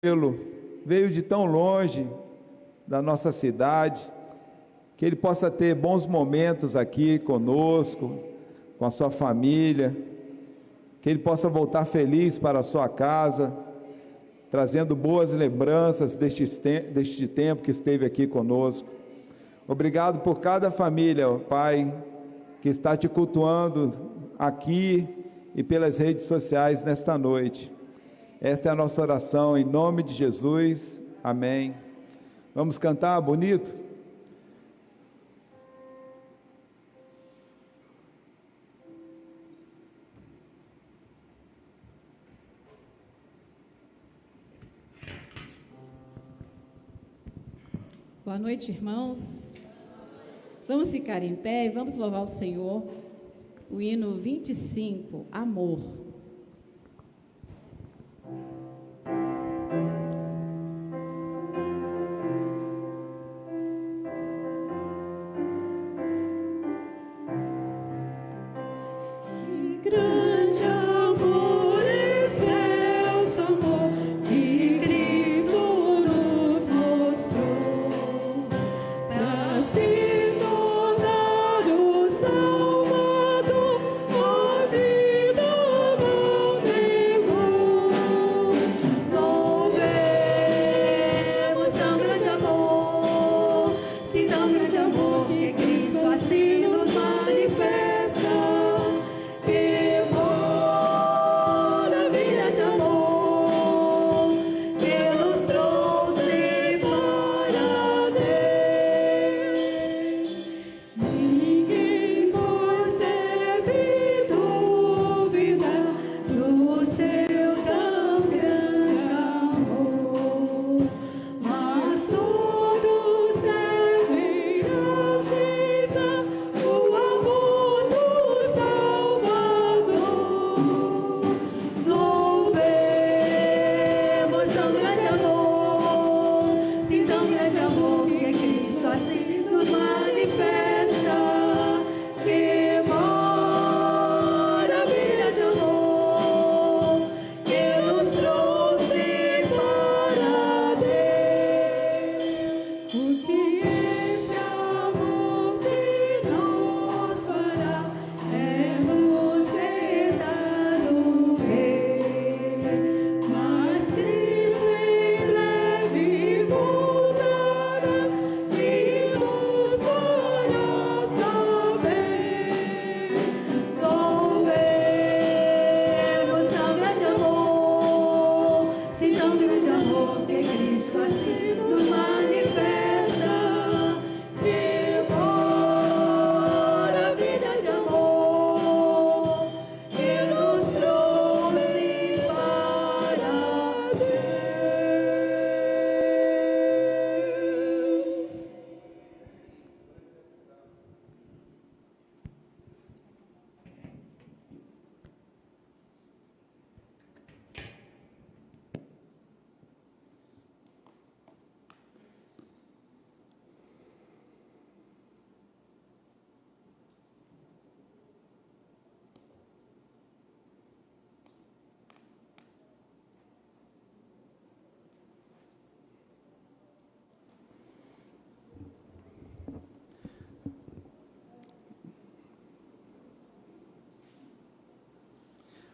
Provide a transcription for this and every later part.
veio de tão longe da nossa cidade, que ele possa ter bons momentos aqui conosco, com a sua família, que ele possa voltar feliz para a sua casa, trazendo boas lembranças deste tempo que esteve aqui conosco. Obrigado por cada família, Pai, que está te cultuando aqui e pelas redes sociais nesta noite. Esta é a nossa oração, em nome de Jesus, amém. Vamos cantar bonito? Boa noite, irmãos. Vamos ficar em pé e vamos louvar o Senhor. O hino 25, Amor.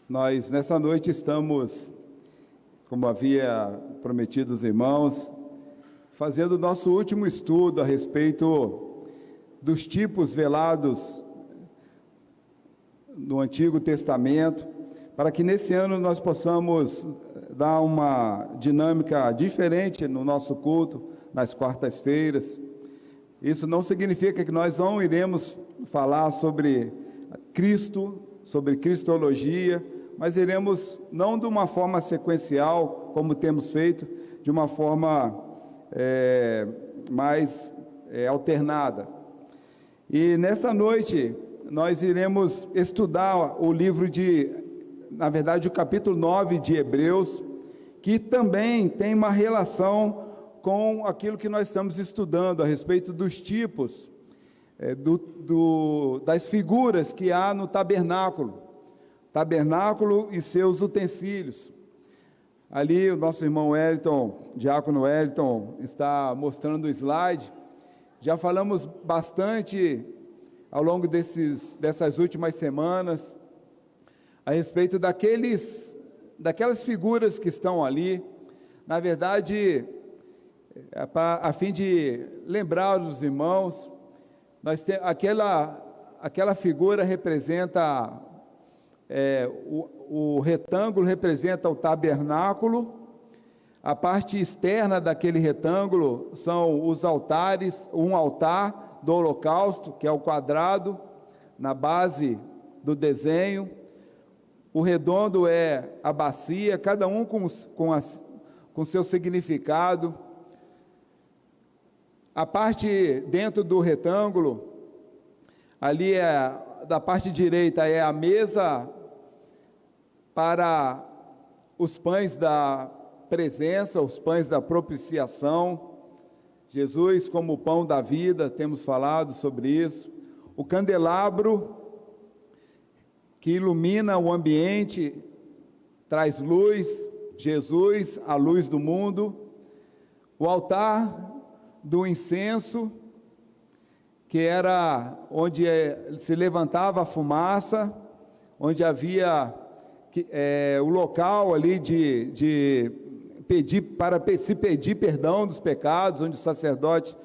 Nós, nessa noite, estamos, como havia prometido os irmãos, fazendo o nosso último estudo a respeito dos tipos velados no Antigo Testamento, para que nesse ano nós possamos dar uma dinâmica diferente no nosso culto, nas quartas-feiras. Isso não significa que nós não iremos falar sobre Cristo, sobre cristologia, mas iremos, não de uma forma sequencial, como temos feito, de uma forma mais alternada. E nessa noite, nós iremos estudar o livro na verdade, o capítulo 9 de Hebreus, que também tem uma relação com aquilo que nós estamos estudando, a respeito dos tipos, das figuras que há no tabernáculo e seus utensílios. Ali o nosso irmão Wellington, diácono Wellington, está mostrando o slide. Já falamos bastante ao longo dessas últimas semanas a respeito daquelas figuras que estão ali. Na verdade, a fim de lembrar os irmãos, aquela figura representa, o retângulo representa o tabernáculo. A parte externa daquele retângulo são os altares, um altar do holocausto, que é o quadrado, na base do desenho. O redondo é a bacia, cada um com seu significado. A parte dentro do retângulo, ali da parte direita é a mesa para os pães da presença, os pães da propiciação. Jesus como o pão da vida, temos falado sobre isso. O candelabro, que ilumina o ambiente, traz luz, Jesus, a luz do mundo. O altar do incenso, que era onde se levantava a fumaça, onde havia o local ali de se pedir perdão dos pecados, onde o sacerdote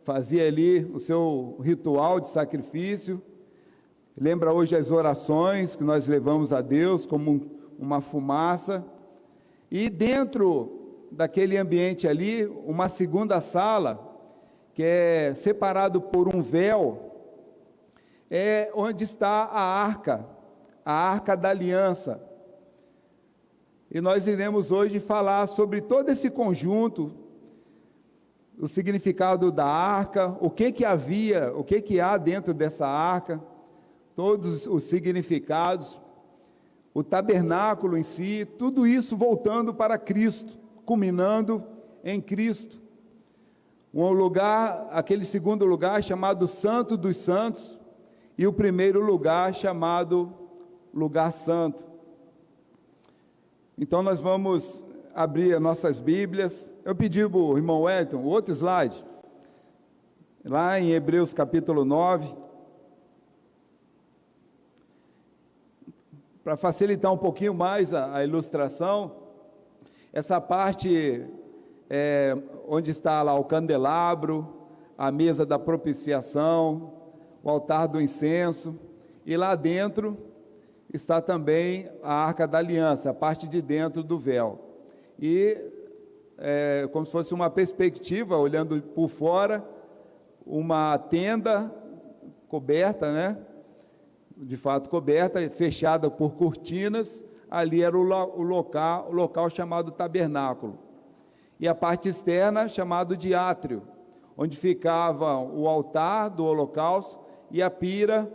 fazia ali o seu ritual de sacrifício. Lembra hoje as orações que nós levamos a Deus como uma fumaça. E dentro daquele ambiente ali, uma segunda sala, que é separado por um véu, é onde está a arca da aliança. E nós iremos hoje falar sobre todo esse conjunto, o significado da arca, o que há dentro dessa arca, todos os significados, o tabernáculo em si, tudo isso voltando para Cristo, culminando em Cristo. Aquele segundo lugar chamado Santo dos Santos, e o primeiro lugar chamado Lugar Santo. Então nós vamos abrir as nossas Bíblias. Eu pedi para o irmão Wellington, o outro slide, lá em Hebreus capítulo 9, para facilitar um pouquinho mais a ilustração. Essa parte onde está lá o candelabro, a mesa da propiciação, o altar do incenso, e lá dentro está também a arca da aliança, a parte de dentro do véu. E como se fosse uma perspectiva, olhando por fora, uma tenda coberta, né? De fato coberta, fechada por cortinas. Ali era o local chamado tabernáculo. E a parte externa chamado de átrio, onde ficava o altar do holocausto e a pia,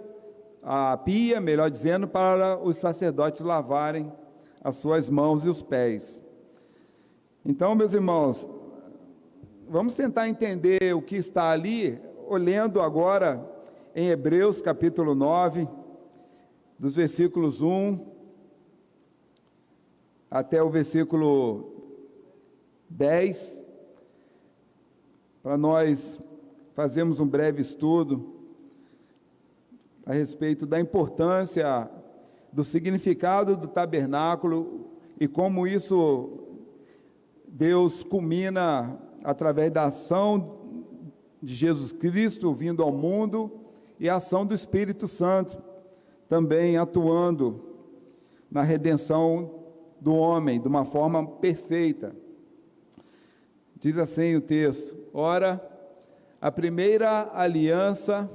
melhor dizendo, para os sacerdotes lavarem as suas mãos e os pés. Então, meus irmãos, vamos tentar entender o que está ali, olhando agora em Hebreus capítulo 9, dos versículos 1 até o versículo 10, para nós fazermos um breve estudo a respeito da importância do significado do tabernáculo e como isso Deus culmina através da ação de Jesus Cristo vindo ao mundo e a ação do Espírito Santo também atuando na redenção do homem de uma forma perfeita. Diz assim o texto: ora, a primeira aliança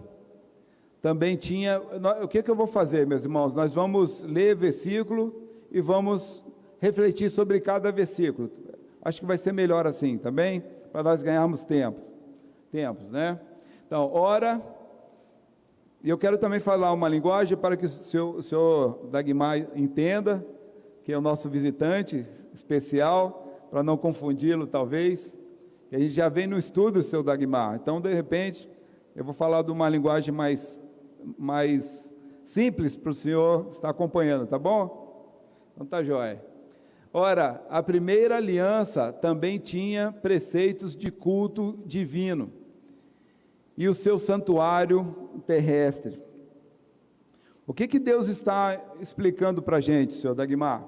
também tinha... O que eu vou fazer, meus irmãos? Nós vamos ler versículo e vamos refletir sobre cada versículo. Acho que vai ser melhor assim, também, para nós ganharmos tempos, né? Então, ora, e eu quero também falar uma linguagem para que o senhor Dagmar entenda, que é o nosso visitante especial, para não confundi-lo, talvez, que a gente já vem no estudo, seu Dagmar. Então, de repente, eu vou falar de uma linguagem mais simples para o senhor estar acompanhando, tá bom? Então, tá jóia. Ora, a primeira aliança também tinha preceitos de culto divino e o seu santuário terrestre. O que Deus está explicando para a gente, senhor Dagmar?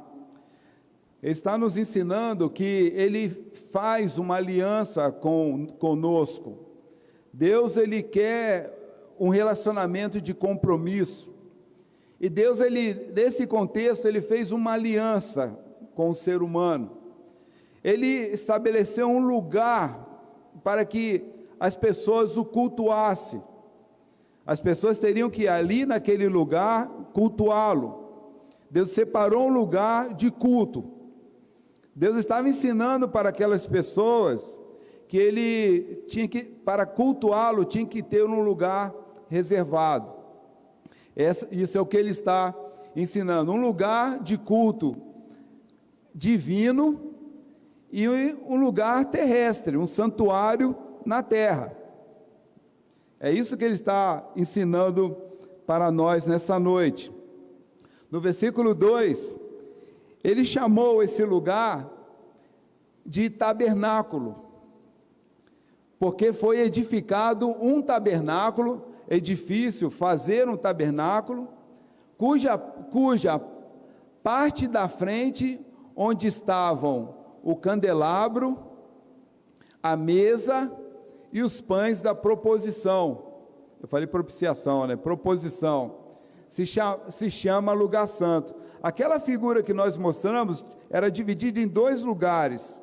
Ele está nos ensinando que Ele faz uma aliança conosco. Deus, Ele quer um relacionamento de compromisso. E Deus, nesse contexto, Ele fez uma aliança com o ser humano. Ele estabeleceu um lugar para que as pessoas o cultuassem. As pessoas teriam que ir ali naquele lugar cultuá-lo. Deus separou um lugar de culto. Deus estava ensinando para aquelas pessoas que ele tinha que, para cultuá-lo, tinha que ter um lugar reservado. Isso é o que ele está ensinando, um lugar de culto divino e um lugar terrestre, um santuário na terra. É isso que ele está ensinando para nós nessa noite. No versículo 2, ele chamou esse lugar de tabernáculo, porque foi edificado um tabernáculo, é difícil fazer um tabernáculo, cuja parte da frente, onde estavam o candelabro, a mesa e os pães da proposição. Eu falei propiciação, né? Proposição. Se chama lugar santo. Aquela figura que nós mostramos era dividida em dois lugares.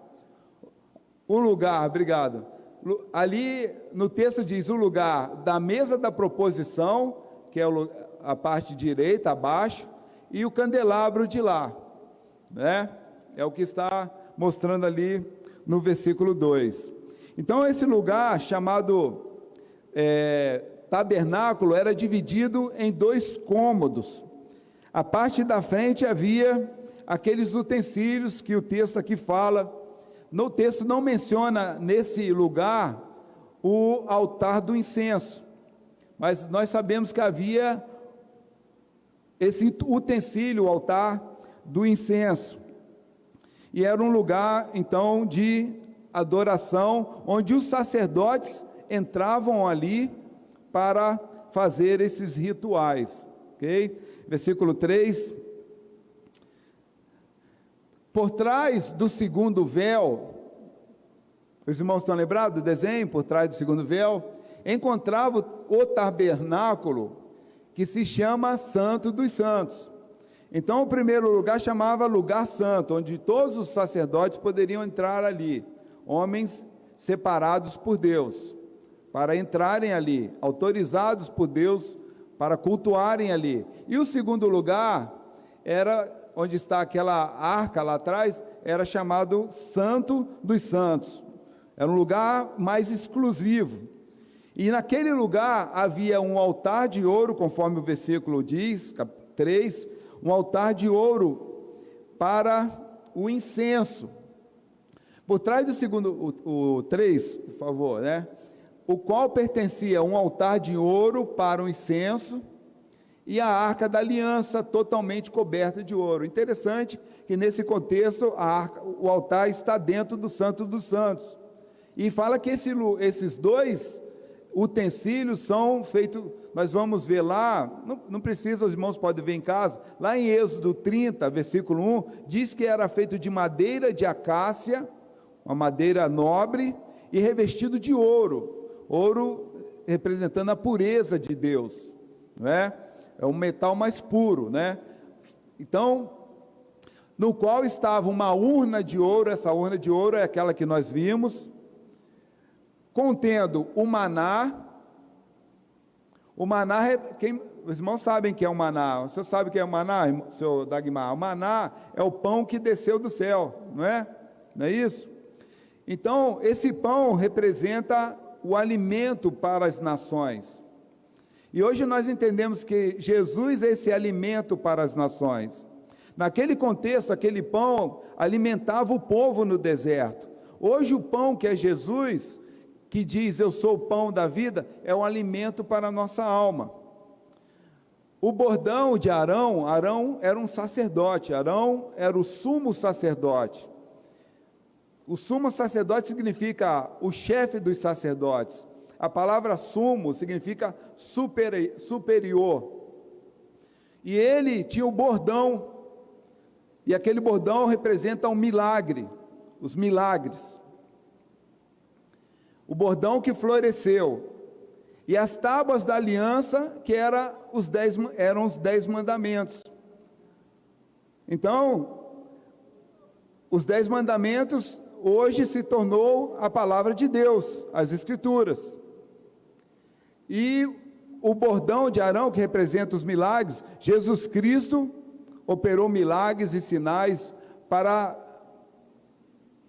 Um lugar, obrigado. Ali no texto diz o lugar da mesa da proposição, que é a parte direita, abaixo, e o candelabro de lá, né? É o que está mostrando ali no versículo 2. Então esse lugar chamado tabernáculo era dividido em dois cômodos. A parte da frente havia aqueles utensílios que o texto aqui fala. No texto não menciona nesse lugar o altar do incenso, mas nós sabemos que havia esse utensílio, o altar do incenso, e era um lugar então de adoração, onde os sacerdotes entravam ali para fazer esses rituais, ok? Versículo 3, por trás do segundo véu, os irmãos estão lembrados do desenho? Por trás do segundo véu, encontrava o tabernáculo, que se chama Santo dos Santos. Então o primeiro lugar chamava lugar santo, onde todos os sacerdotes poderiam entrar ali, homens separados por Deus, para entrarem ali, autorizados por Deus para cultuarem ali. E o segundo lugar era onde está aquela arca lá atrás, era chamado Santo dos Santos. Era um lugar mais exclusivo. E naquele lugar havia um altar de ouro, conforme o versículo diz, 3, um altar de ouro para o incenso. Por trás do segundo, o 3, por favor, né? O qual pertencia a um altar de ouro para o incenso, e a arca da aliança totalmente coberta de ouro. Interessante que nesse contexto o altar está dentro do Santo dos Santos. E fala que esses dois utensílios são feitos, nós vamos ver lá, não precisa, os irmãos podem ver em casa, lá em Êxodo 30, versículo 1, diz que era feito de madeira de acácia, uma madeira nobre, e revestido de ouro, ouro representando a pureza de Deus, não é? É um metal mais puro, né? Então, no qual estava uma urna de ouro, essa urna de ouro é aquela que nós vimos, contendo o maná. O maná, os irmãos sabem que é o maná. O senhor sabe o que é o maná, senhor Dagmar? O maná é o pão que desceu do céu, não é? Não é isso? Então, esse pão representa o alimento para as nações. E hoje nós entendemos que Jesus é esse alimento para as nações. Naquele contexto, aquele pão alimentava o povo no deserto. Hoje o pão que é Jesus, que diz eu sou o pão da vida, é um alimento para a nossa alma. O bordão de Arão, Arão era um sacerdote, Arão era o sumo sacerdote. O sumo sacerdote significa o chefe dos sacerdotes. A palavra sumo significa superior. E ele tinha o bordão, e aquele bordão representa um milagre, os milagres. O bordão que floresceu. E as tábuas da aliança, que eram os 10 mandamentos. Então, os 10 mandamentos hoje se tornou a palavra de Deus, as Escrituras. E o bordão de Arão, que representa os milagres, Jesus Cristo operou milagres e sinais para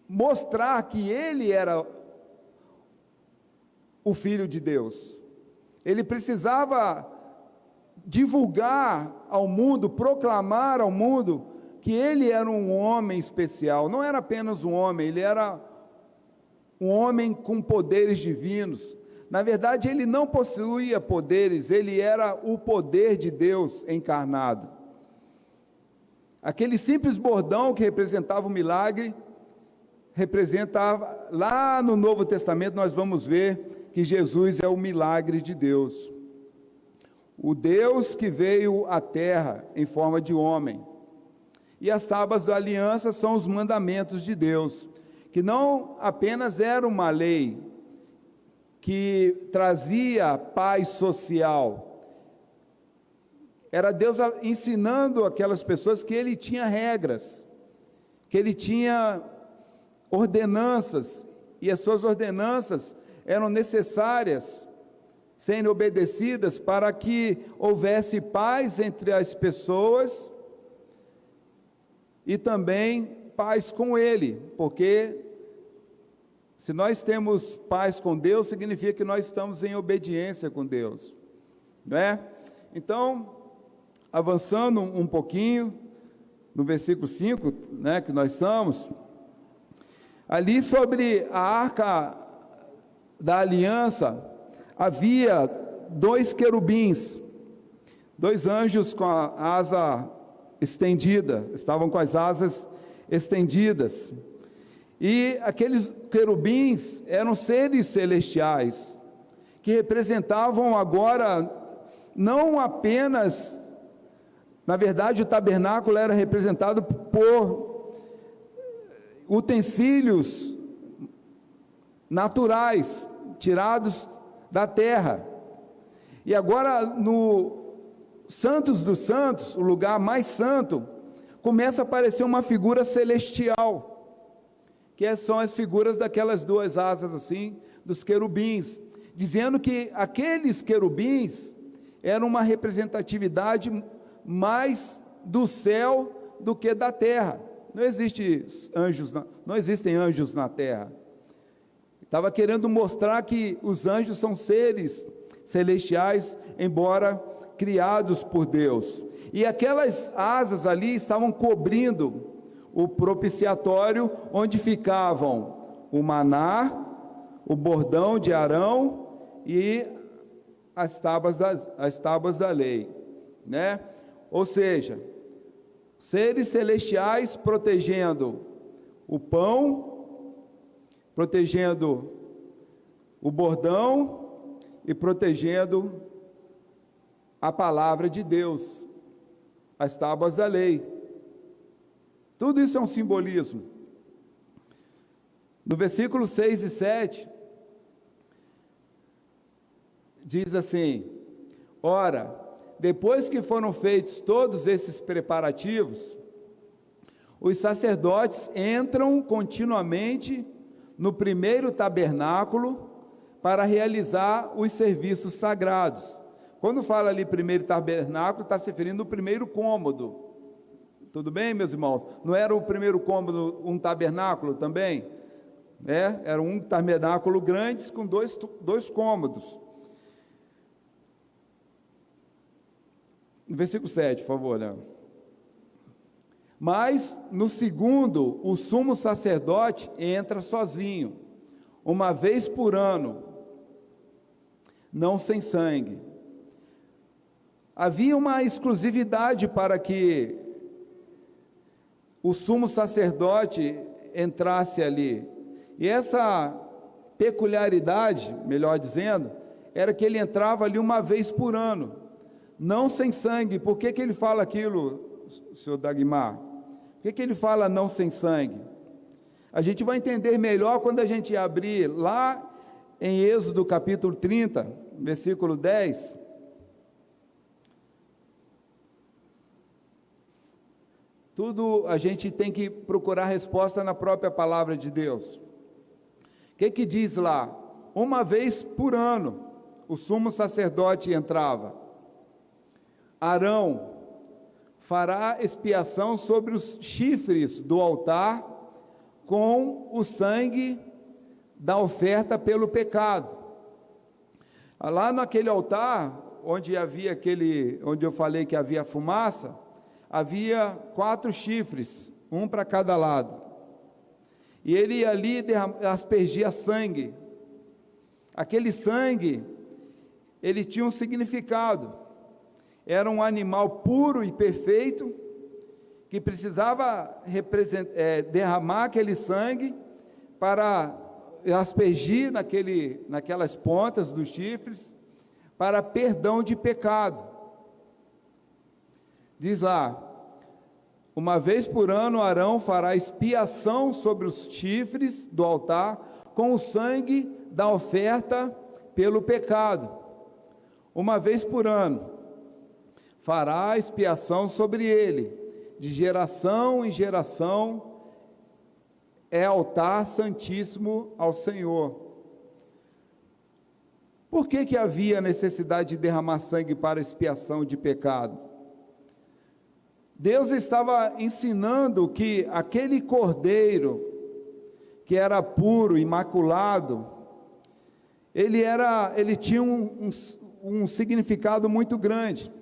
mostrar que ele era o Filho de Deus. Ele precisava divulgar ao mundo, proclamar ao mundo que ele era um homem especial. Não era apenas um homem, ele era um homem com poderes divinos. Na verdade, ele não possuía poderes, ele era o poder de Deus encarnado. Aquele simples bordão que representava o milagre, representava, lá no Novo Testamento nós vamos ver que Jesus é o milagre de Deus. O Deus que veio à terra em forma de homem. E as tábuas da aliança são os mandamentos de Deus, que não apenas era uma lei que trazia paz social, era Deus ensinando aquelas pessoas que ele tinha regras, que ele tinha ordenanças, e as suas ordenanças eram necessárias serem obedecidas para que houvesse paz entre as pessoas e também paz com ele, porque se nós temos paz com Deus, significa que nós estamos em obediência com Deus, não é? Então, avançando um pouquinho, no versículo 5, né, que nós estamos, ali sobre a arca da aliança, havia 2 querubins, 2 anjos com a asa estendida, estavam com as asas estendidas, e aqueles querubins eram seres celestiais, que representavam agora, não apenas, na verdade o tabernáculo era representado por utensílios naturais, tirados da terra, e agora no Santos dos Santos, o lugar mais santo, começa a aparecer uma figura celestial, que são as figuras daquelas 2 asas assim, dos querubins, dizendo que aqueles querubins eram uma representatividade mais do céu do que da terra. Não existem anjos na terra. Estava querendo mostrar que os anjos são seres celestiais, embora criados por Deus. E aquelas asas ali estavam cobrindo o propiciatório, onde ficavam o maná, o bordão de Arão e as tábuas da lei, né? Ou seja, seres celestiais protegendo o pão, protegendo o bordão e protegendo a palavra de Deus, as tábuas da lei. Tudo isso é um simbolismo. No versículo 6 e 7, diz assim: ora, depois que foram feitos todos esses preparativos, os sacerdotes entram continuamente no primeiro tabernáculo para realizar os serviços sagrados. Quando fala ali primeiro tabernáculo, está se referindo ao primeiro cômodo. Tudo bem, meus irmãos? Não era o primeiro cômodo um tabernáculo também? Era um tabernáculo grande com dois cômodos. No versículo 7, por favor, Léo. Mas no segundo, o sumo sacerdote entra sozinho, uma vez por ano, não sem sangue. Havia uma exclusividade para que o sumo sacerdote entrasse ali, e essa peculiaridade, melhor dizendo, era que ele entrava ali uma vez por ano, não sem sangue. Por que ele fala aquilo, senhor Dagmar? Por que ele fala não sem sangue? A gente vai entender melhor quando a gente abrir lá em Êxodo capítulo 30, versículo 10. Tudo a gente tem que procurar resposta na própria palavra de Deus. O que diz lá? Uma vez por ano, o sumo sacerdote entrava. Arão fará expiação sobre os chifres do altar com o sangue da oferta pelo pecado. Lá naquele altar, onde eu falei que havia fumaça, havia 4 chifres, um para cada lado, e ele ali aspergia sangue. Aquele sangue, ele tinha um significado, era um animal puro e perfeito, que precisava derramar aquele sangue, para aspergir naquelas pontas dos chifres, para perdão de pecado. Diz lá, uma vez por ano Arão fará expiação sobre os chifres do altar com o sangue da oferta pelo pecado. Uma vez por ano fará expiação sobre ele, de geração em geração é altar santíssimo ao Senhor. Por que havia necessidade de derramar sangue para expiação de pecado? Deus estava ensinando que aquele cordeiro, que era puro, imaculado, ele tinha um significado muito grande.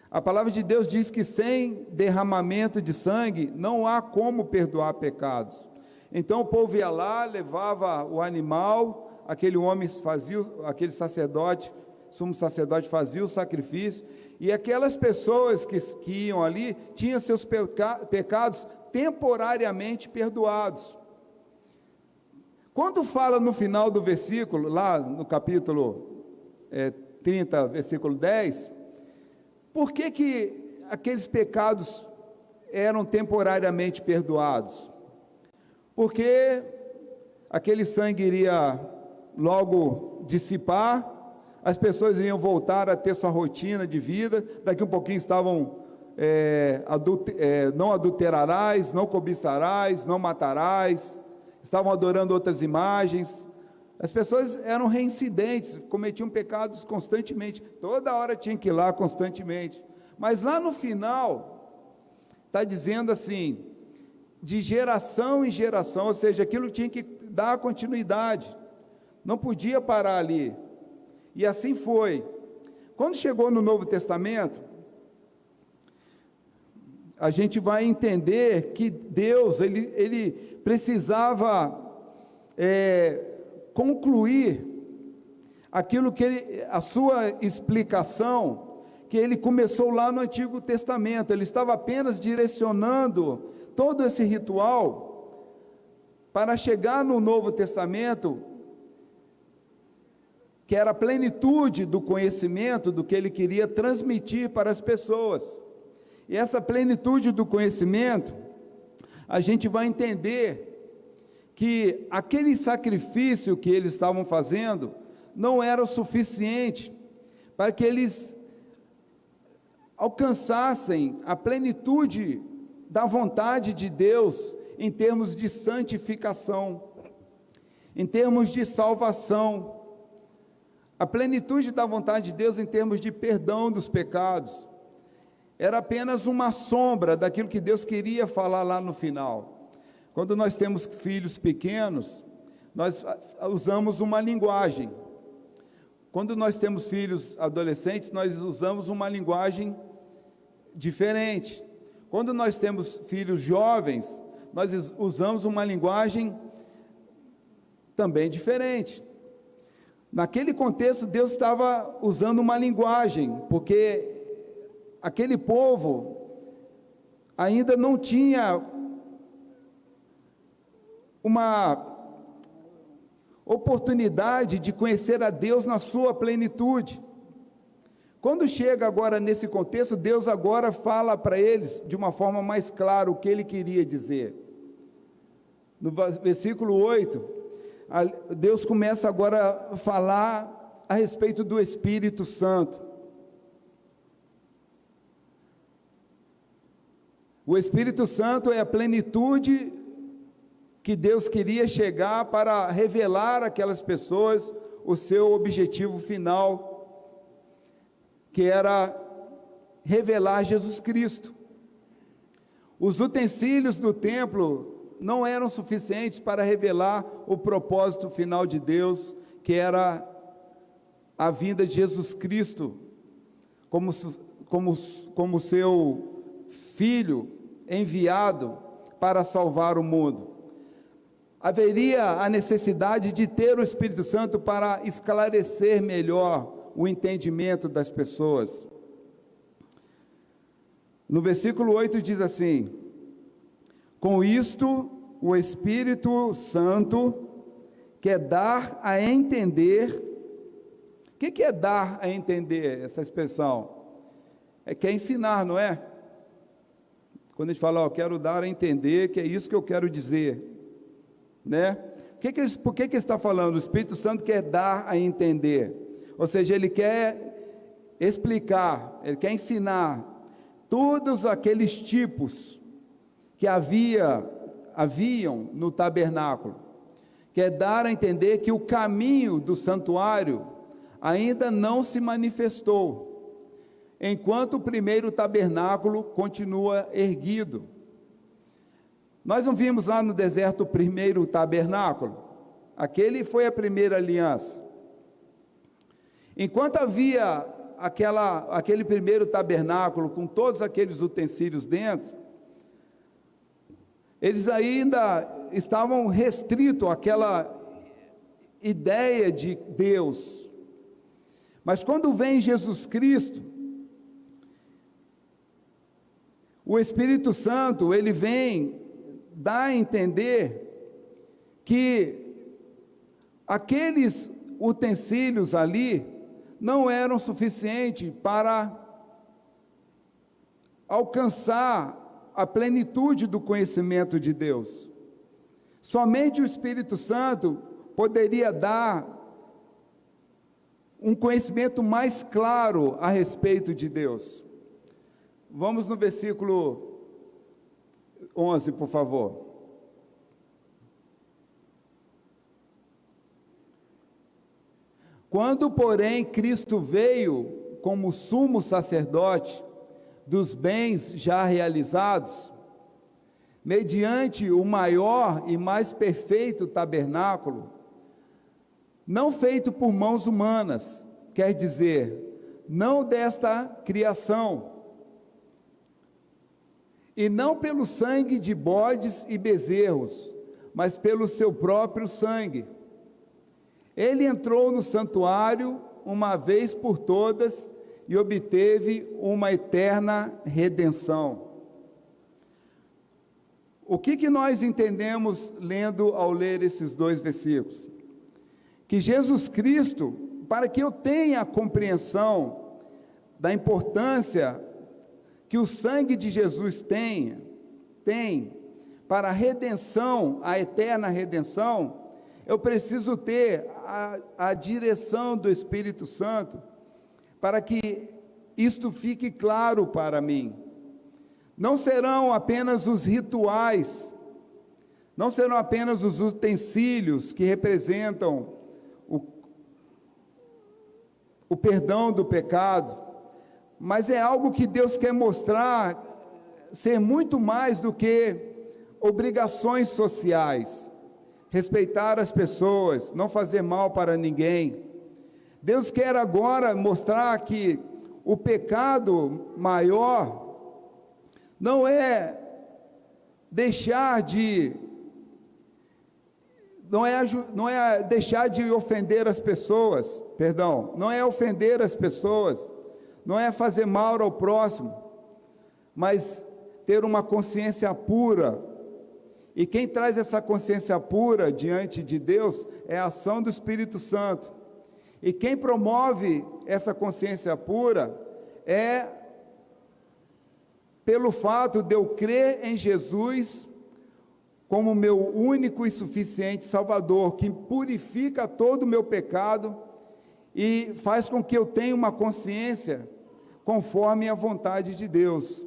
A palavra de Deus diz que sem derramamento de sangue, não há como perdoar pecados. Então o povo ia lá, levava o animal, aquele sacerdote, sumo sacerdote fazia o sacrifício, e aquelas pessoas que iam ali, tinham seus pecados temporariamente perdoados. Quando fala no final do versículo, lá no capítulo 30, versículo 10, por que aqueles pecados eram temporariamente perdoados? Porque aquele sangue iria logo dissipar, as pessoas iam voltar a ter sua rotina de vida, daqui um pouquinho estavam, não adulterarás, não cobiçarás, não matarás, estavam adorando outras imagens. As pessoas eram reincidentes, cometiam pecados constantemente, toda hora tinham que ir lá constantemente, mas lá no final, está dizendo assim, de geração em geração, ou seja, aquilo tinha que dar continuidade, não podia parar ali, e assim foi. Quando chegou no Novo Testamento, a gente vai entender que Deus, ele precisava concluir aquilo que a sua explicação, que ele começou lá no Antigo Testamento. Ele estava apenas direcionando todo esse ritual para chegar no Novo Testamento, que era a plenitude do conhecimento do que ele queria transmitir para as pessoas. E essa plenitude do conhecimento, a gente vai entender que aquele sacrifício que eles estavam fazendo não era o suficiente para que eles alcançassem a plenitude da vontade de Deus em termos de santificação, em termos de salvação, a plenitude da vontade de Deus em termos de perdão dos pecados. Era apenas uma sombra daquilo que Deus queria falar lá no final. Quando nós temos filhos pequenos, nós usamos uma linguagem. Quando nós temos filhos adolescentes, nós usamos uma linguagem diferente. Quando nós temos filhos jovens, nós usamos uma linguagem também diferente. Naquele contexto, Deus estava usando uma linguagem, porque aquele povo ainda não tinha uma oportunidade de conhecer a Deus na sua plenitude. Quando chega agora nesse contexto, Deus agora fala para eles de uma forma mais clara o que ele queria dizer. No versículo 8, Deus começa agora a falar a respeito do Espírito Santo. O Espírito Santo é a plenitude que Deus queria chegar para revelar àquelas pessoas o seu objetivo final, que era revelar Jesus Cristo. Os utensílios do templo não eram suficientes para revelar o propósito final de Deus, que era a vinda de Jesus Cristo como seu Filho enviado para salvar o mundo. Haveria a necessidade de ter o Espírito Santo para esclarecer melhor o entendimento das pessoas. No versículo 8 diz assim: com isto o Espírito Santo quer dar a entender. O que é dar a entender, essa expressão? Quer ensinar, não é? Quando a gente fala, quero dar a entender, que é isso que eu quero dizer, né? Por que ele está falando? O Espírito Santo quer dar a entender. Ou seja, ele quer explicar, ele quer ensinar todos aqueles tipos que haviam no tabernáculo. Quer dar a entender que o caminho do santuário ainda não se manifestou, enquanto o primeiro tabernáculo continua erguido. Nós não vimos lá no deserto o primeiro tabernáculo? Aquele foi a primeira aliança. Enquanto havia aquele primeiro tabernáculo com todos aqueles utensílios dentro, eles ainda estavam restritos àquela ideia de Deus. Mas quando vem Jesus Cristo, o Espírito Santo, ele vem dar a entender que aqueles utensílios ali não eram suficientes para alcançar a plenitude do conhecimento de Deus. Somente o Espírito Santo poderia dar um conhecimento mais claro a respeito de Deus. Vamos no versículo 11, por favor. Quando, porém, Cristo veio como sumo sacerdote dos bens já realizados, mediante o maior e mais perfeito tabernáculo, não feito por mãos humanas, quer dizer, não desta criação, e não pelo sangue de bodes e bezerros, mas pelo seu próprio sangue. Ele entrou no santuário uma vez por todas e obteve uma eterna redenção. O que nós entendemos lendo ao ler esses dois versículos? Que Jesus Cristo, para que eu tenha a compreensão da importância que o sangue de Jesus tem para a redenção, a eterna redenção, eu preciso ter a direção do Espírito Santo, para que isto fique claro para mim. Não serão apenas os rituais, não serão apenas os utensílios que representam o perdão do pecado, mas é algo que Deus quer mostrar ser muito mais do que obrigações sociais. Respeitar as pessoas, não fazer mal para ninguém. Deus quer agora mostrar que o pecado maior não é deixar de ofender as pessoas, não é ofender as pessoas, não é fazer mal ao próximo, mas ter uma consciência pura. E quem traz essa consciência pura diante de Deus é a ação do Espírito Santo. E quem promove essa consciência pura é pelo fato de eu crer em Jesus como meu único e suficiente Salvador, que purifica todo o meu pecado e faz com que eu tenha uma consciência conforme a vontade de Deus.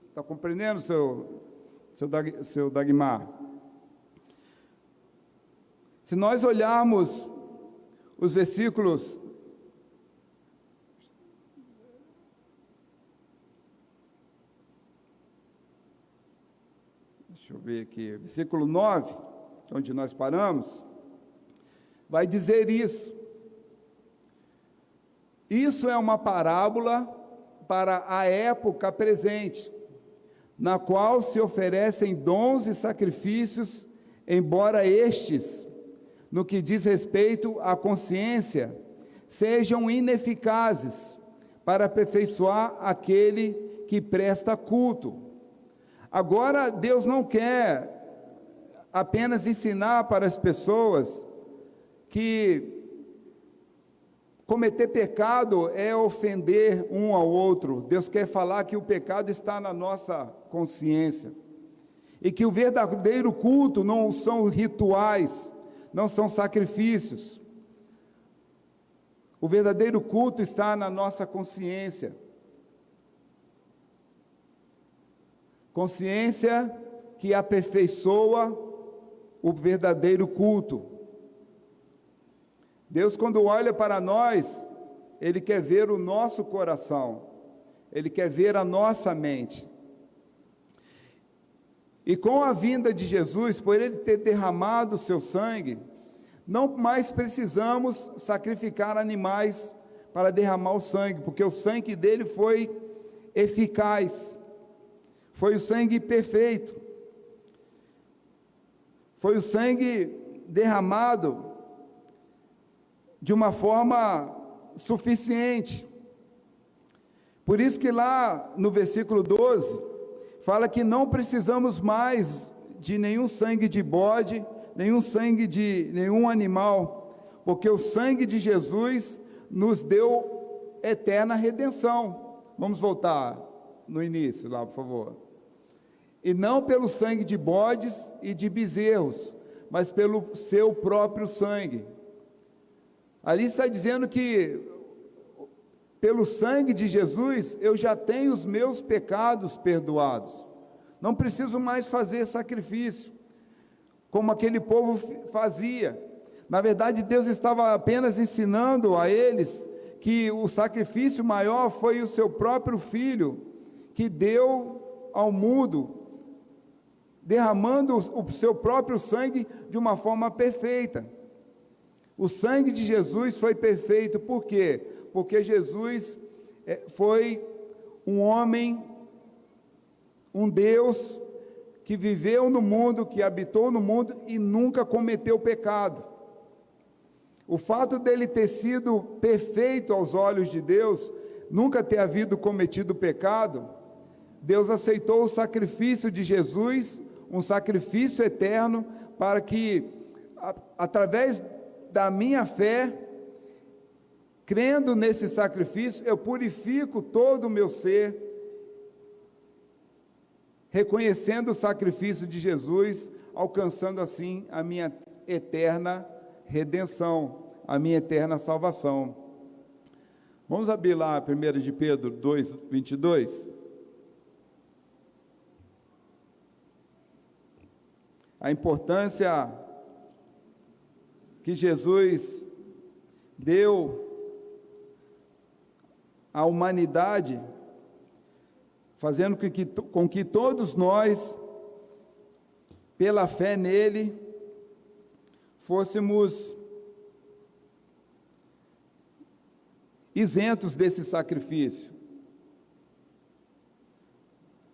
Está compreendendo, seu Dagmar? Se nós olharmos os versículos deixa eu ver aqui, versículo 9, onde nós paramos, vai dizer isso. Isso é uma parábola para a época presente, na qual se oferecem dons e sacrifícios, embora estes, no que diz respeito à consciência, sejam ineficazes para aperfeiçoar aquele que presta culto. Agora, Deus não quer apenas ensinar para as pessoas que cometer pecado é ofender um ao outro. Deus quer falar que o pecado está na nossa consciência. E que o verdadeiro culto não são rituais, não são sacrifícios. O verdadeiro culto está na nossa consciência. Consciência que aperfeiçoa o verdadeiro culto. Deus, quando olha para nós, Ele quer ver o nosso coração, Ele quer ver a nossa mente. E com a vinda de Jesus, por Ele ter derramado o seu sangue, não mais precisamos sacrificar animais para derramar o sangue, porque o sangue dele foi eficaz, foi o sangue perfeito, foi o sangue derramado de uma forma suficiente. Por isso que lá no versículo 12, fala que não precisamos mais de nenhum sangue de bode, nenhum sangue de nenhum animal, porque o sangue de Jesus nos deu eterna redenção. Vamos voltar no início lá, por favor. E não pelo sangue de bodes e de bezerros, mas pelo seu próprio sangue. Ali está dizendo que pelo sangue de Jesus eu já tenho os meus pecados perdoados. Não preciso mais fazer sacrifício, como aquele povo fazia. Na verdade, Deus estava apenas ensinando a eles que o sacrifício maior foi o seu próprio Filho, que deu ao mundo, derramando o seu próprio sangue de uma forma perfeita. O sangue de Jesus foi perfeito, por quê? Porque Jesus foi um homem, um Deus, que viveu no mundo, que habitou no mundo e nunca cometeu pecado. O fato dele ter sido perfeito aos olhos de Deus, nunca ter havido cometido pecado, Deus aceitou o sacrifício de Jesus, um sacrifício eterno, para que, através da minha fé, crendo nesse sacrifício, eu purifico todo o meu ser, reconhecendo o sacrifício de Jesus, alcançando assim a minha eterna redenção, a minha eterna salvação. Vamos abrir lá 1 de Pedro 2, 22. A importância que Jesus deu à humanidade, fazendo com que todos nós, pela fé nele, fôssemos isentos desse sacrifício.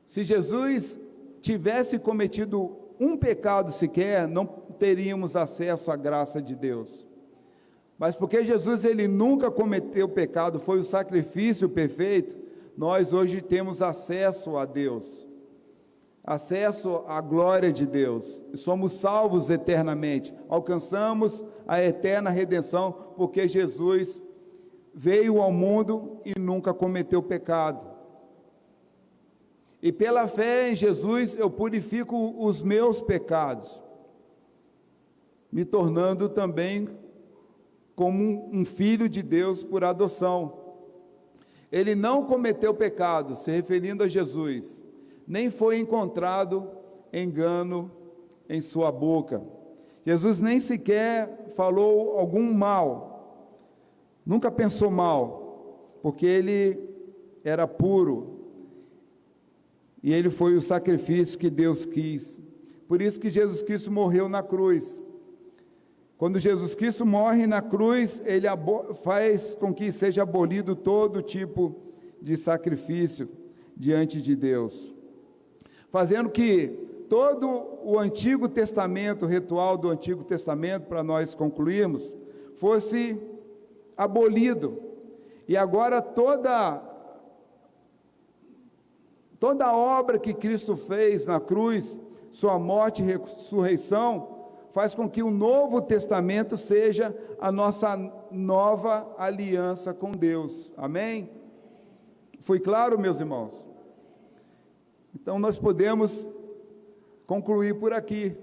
Se Jesus tivesse cometido um pecado sequer, não teríamos acesso à graça de Deus. Mas porque Jesus ele nunca cometeu pecado, foi o sacrifício perfeito, nós hoje temos acesso a Deus, acesso à glória de Deus, somos salvos eternamente, alcançamos a eterna redenção, porque Jesus veio ao mundo e nunca cometeu pecado. E pela fé em Jesus eu purifico os meus pecados, me tornando também como um filho de Deus por adoção. Ele não cometeu pecado, se referindo a Jesus, nem foi encontrado engano em sua boca. Jesus nem sequer falou algum mal, nunca pensou mal, porque ele era puro, e ele foi o sacrifício que Deus quis. Por isso que Jesus Cristo morreu na cruz. Quando Jesus Cristo morre na cruz, ele faz com que seja abolido todo tipo de sacrifício diante de Deus, fazendo que todo o Antigo Testamento, o ritual do Antigo Testamento, para nós concluirmos, fosse abolido, e agora toda a obra que Cristo fez na cruz, sua morte e ressurreição, faz com que o Novo Testamento seja a nossa nova aliança com Deus. Amém? Foi claro, meus irmãos? Então nós podemos concluir por aqui.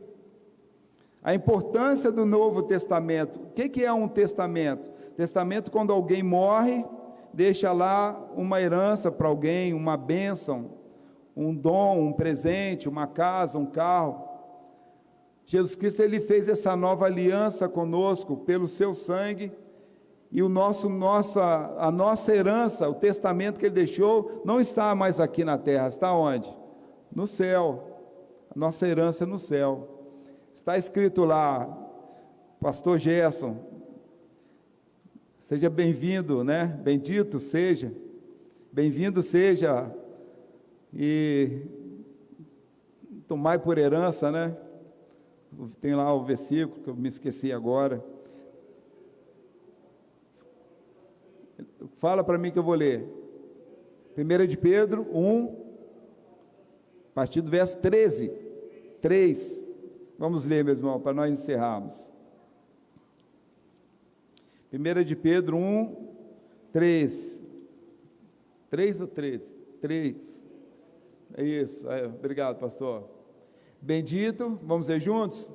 A importância do Novo Testamento. O que é um testamento? Testamento, quando alguém morre, deixa lá uma herança para alguém, uma bênção, um dom, um presente, uma casa, um carro. Jesus Cristo, ele fez essa nova aliança conosco pelo seu sangue, e a nossa herança, o testamento que ele deixou, não está mais aqui na terra, está onde? No céu, a nossa herança é no céu. Está escrito lá, pastor Gerson, seja bem-vindo, né? Bendito seja, bem-vindo seja, e tomai por herança, né? Tem lá o versículo que eu me esqueci agora. Fala para mim que eu vou ler. 1 de Pedro 1, a partir do verso 13. 3. Vamos ler, meu irmão, para nós encerrarmos. 1 de Pedro 1, 3. 3 ou 13? 3. É isso. Obrigado, pastor. Bendito, vamos ler juntos?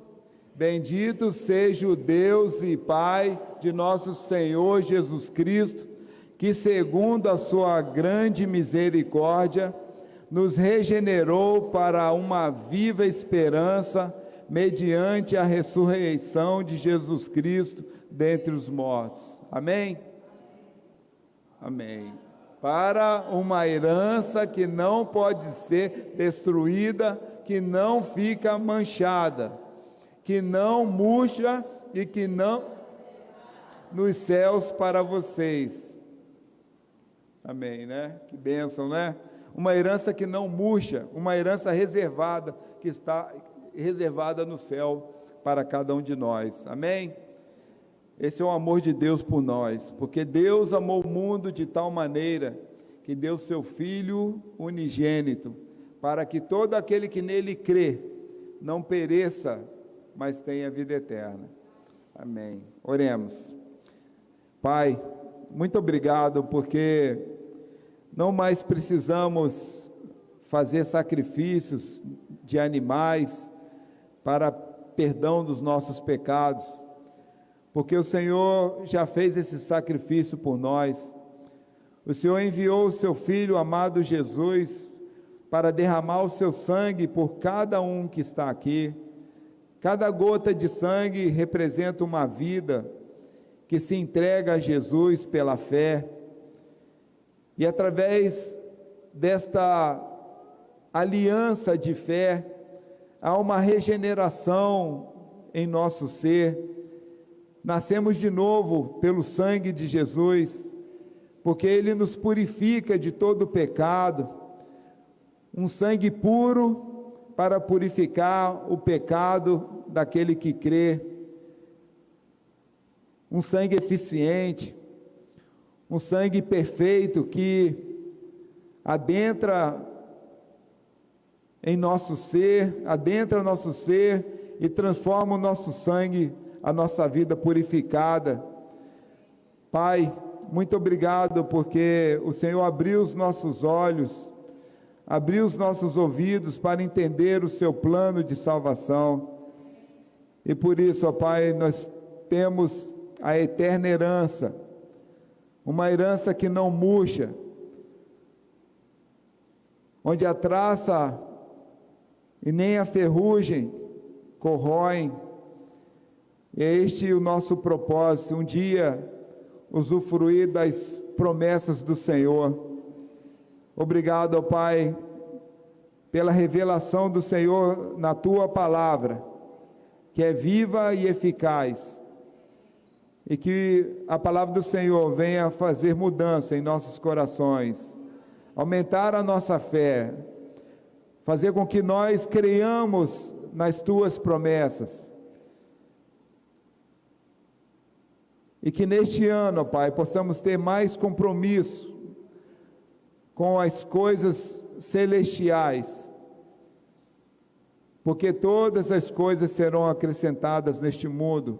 Bendito seja o Deus e Pai de nosso Senhor Jesus Cristo, que segundo a sua grande misericórdia, nos regenerou para uma viva esperança, mediante a ressurreição de Jesus Cristo dentre os mortos. Amém? Amém. Para uma herança que não pode ser destruída, que não fica manchada, que não murcha e que não nos céus para vocês. Amém, né? Que bênção, né? Uma herança que não murcha, uma herança reservada, que está reservada no céu para cada um de nós. Amém? Esse é o amor de Deus por nós, porque Deus amou o mundo de tal maneira que deu seu Filho unigênito, para que todo aquele que nele crê não pereça, mas tenha vida eterna. Amém. Oremos. Pai, muito obrigado, porque não mais precisamos fazer sacrifícios de animais para perdão dos nossos pecados, porque o Senhor já fez esse sacrifício por nós. O Senhor enviou o seu Filho amado Jesus para derramar o seu sangue por cada um que está aqui. Cada gota de sangue representa uma vida que se entrega a Jesus pela fé, e através desta aliança de fé, há uma regeneração em nosso ser. Nascemos de novo pelo sangue de Jesus, porque Ele nos purifica de todo pecado, um sangue puro para purificar o pecado daquele que crê, um sangue eficiente, um sangue perfeito que adentra em nosso ser, adentra nosso ser e transforma o nosso sangue, a nossa vida purificada. Pai, muito obrigado porque o Senhor abriu os nossos olhos, abriu os nossos ouvidos para entender o seu plano de salvação. E por isso, ó Pai, nós temos a eterna herança, uma herança que não murcha, onde a traça e nem a ferrugem corroem. E é este o nosso propósito, um dia usufruir das promessas do Senhor. Obrigado, ó Pai, pela revelação do Senhor na Tua palavra, que é viva e eficaz, e que a palavra do Senhor venha fazer mudança em nossos corações, aumentar a nossa fé, fazer com que nós creiamos nas Tuas promessas, e que neste ano, Pai, possamos ter mais compromisso com as coisas celestiais, porque todas as coisas serão acrescentadas neste mundo,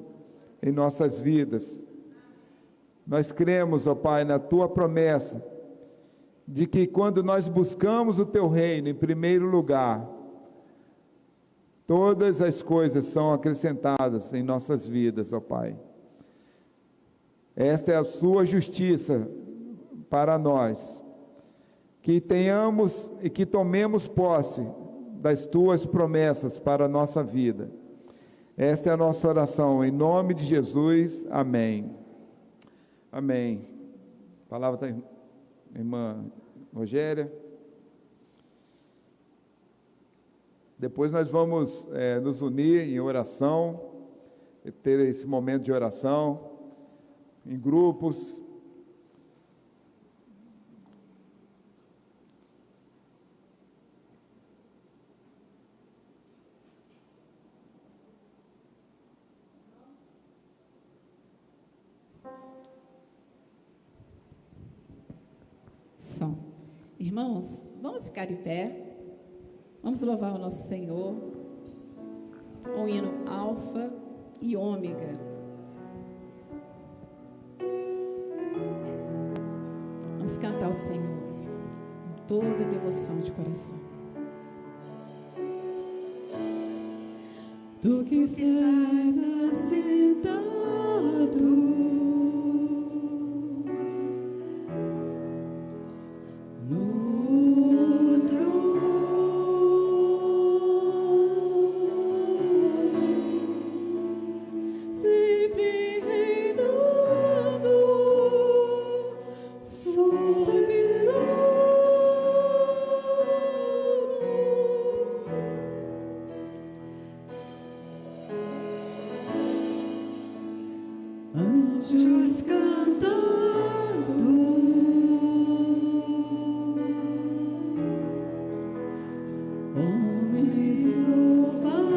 em nossas vidas. Nós cremos, ó Pai, na Tua promessa, de que quando nós buscamos o Teu reino em primeiro lugar, todas as coisas são acrescentadas em nossas vidas, ó Pai. Esta é a Sua justiça para nós, que tenhamos e que tomemos posse das Tuas promessas para a nossa vida. Esta é a nossa oração, em nome de Jesus, amém. Amém. A palavra da irmã Rogéria. Depois nós vamos nos unir em oração, ter esse momento de oração, em grupos. Som. Irmãos, vamos ficar de pé, vamos louvar o nosso Senhor, o hino Alfa e Ômega. Vamos cantar ao Senhor, com toda devoção de coração. Tu que estás assentado no trono, sempre reinando soberano, anjos cantando, homens louvando,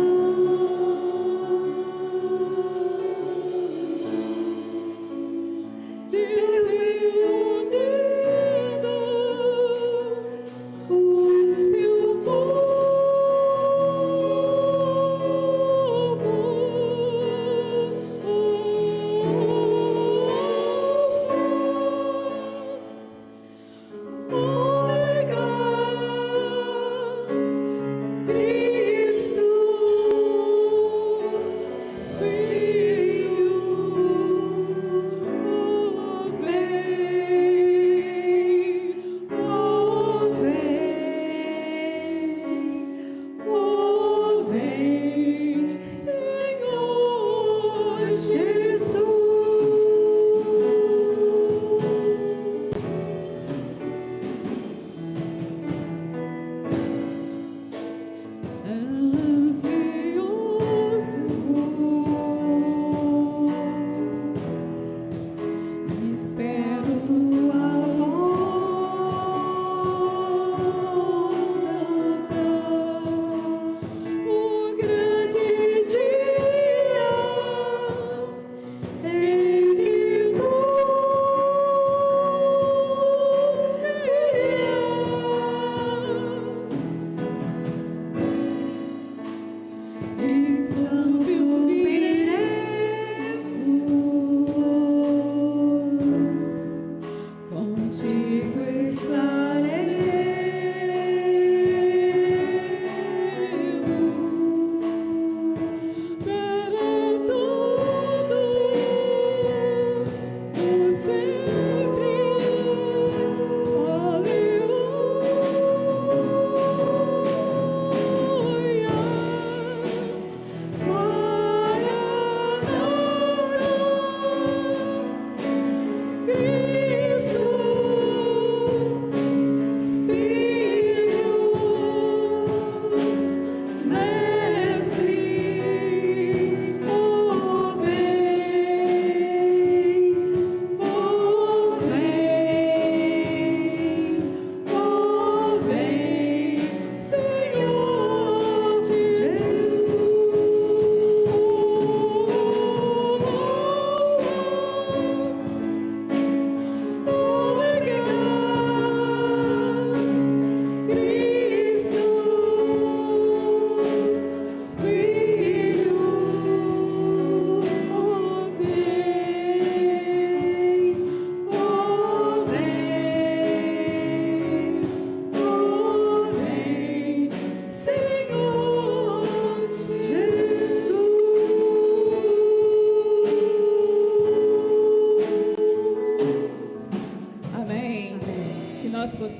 Deus reunido, o seu povo.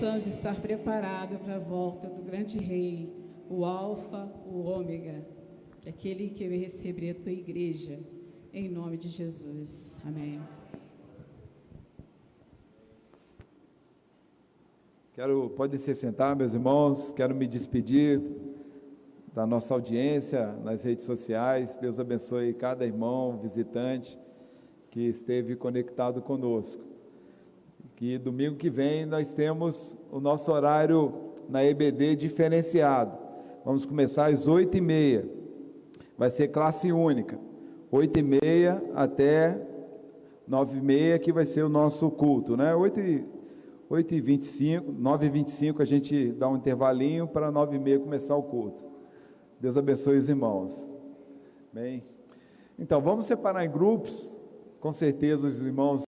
possamos estar preparados para a volta do grande Rei, o Alfa, o Ômega, aquele que vai receber a tua igreja, em nome de Jesus. Amém. Pode se sentar, meus irmãos, quero me despedir da nossa audiência nas redes sociais. Deus abençoe cada irmão, visitante que esteve conectado conosco. Que domingo que vem nós temos o nosso horário na EBD diferenciado. Vamos começar às 8h30, vai ser classe única, 8h30 até 9h30, que vai ser o nosso culto, né? 8h25, 9h25 a gente dá um intervalinho para 9h30 começar o culto. Deus abençoe os irmãos. Bem, então vamos separar em grupos, com certeza os irmãos